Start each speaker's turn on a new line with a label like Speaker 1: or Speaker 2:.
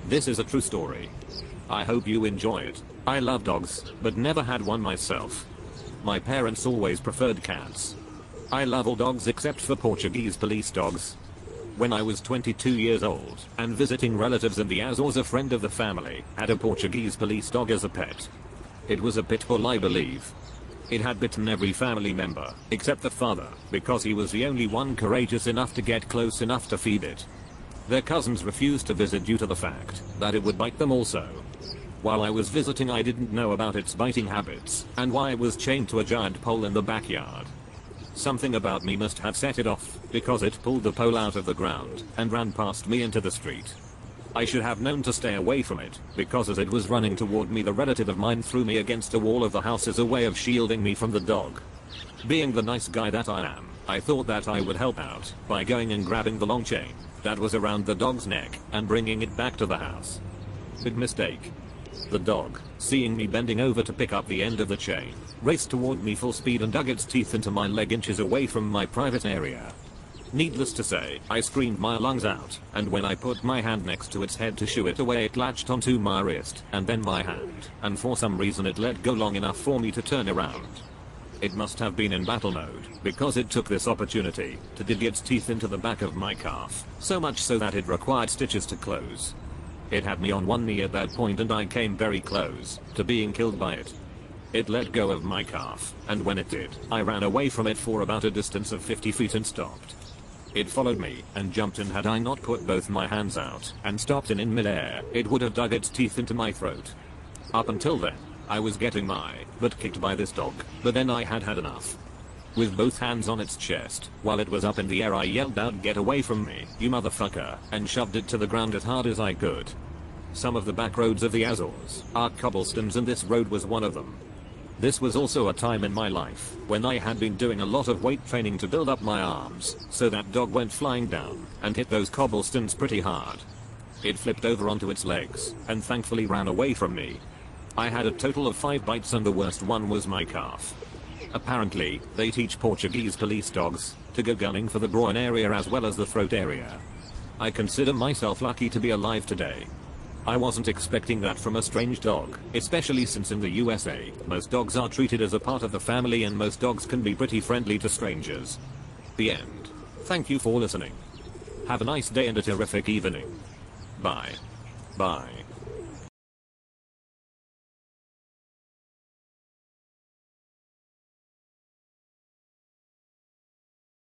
Speaker 1: This is a true story. I hope you enjoy it. I love dogs, but never had one myself. My parents always preferred cats. I love all dogs except for Portuguese police dogs. When I was 22 years old and visiting relatives in the Azores, a friend of the family had a Portuguese police dog as a pet. It was a pit bull, I believe. It had bitten every family member except the father because he was the only one courageous enough to get close enough to feed it. Their cousins refused to visit due to the fact that it would bite them also. While I was visiting, I didn't know about its biting habits and why it was chained to a giant pole in the backyard. Something about me must have set it off because it pulled the pole out of the ground and ran past me into the street. I should have known to stay away from it because as it was running toward me, the relative of mine threw me against a wall of the house as a way of shielding me from the dog. Being the nice guy that I am, I thought that I would help out by going and grabbing the long chain that was around the dog's neck and bringing it back to the house. Big mistake. The dog, seeing me bending over to pick up the end of the chain, raced toward me full speed and dug its teeth into my leg inches away from my private area. Needless to say, I screamed my lungs out, and when I put my hand next to its head to shoo it away, it latched onto my wrist and then my hand, and for some reason it let go long enough for me to turn around. It must have been in battle mode, because it took this opportunity to dig its teeth into the back of my calf, so much so that it required stitches to close. It had me on one knee at that point and I came very close to being killed by it. It let go of my calf, and when it did, I ran away from it for about a distance of 50 feet and stopped. It followed me and jumped, and had I not put both my hands out and stopped in midair, it would have dug its teeth into my throat. Up until then, I was getting my butt kicked by this dog, but then I had had enough. With both hands on its chest, while it was up in the air, I yelled out, "Get away from me, you motherfucker," and shoved it to the ground as hard as I could. Some of the back roads of the Azores are cobblestones, and this road was one of them. This was also a time in my life when I had been doing a lot of weight training to build up my arms, so that dog went flying down and hit those cobblestones pretty hard. It flipped over onto its legs and thankfully ran away from me. I had a total of 5 bites and the worst one was my calf. Apparently, they teach Portuguese police dogs to go gunning for the groin area as well as the throat area. I consider myself lucky to be alive today. I wasn't expecting that from a strange dog, especially since in the USA, most dogs are treated as a part of the family and most dogs can be pretty friendly to strangers. The end. Thank you for listening. Have a nice day and a terrific evening. Bye. Bye.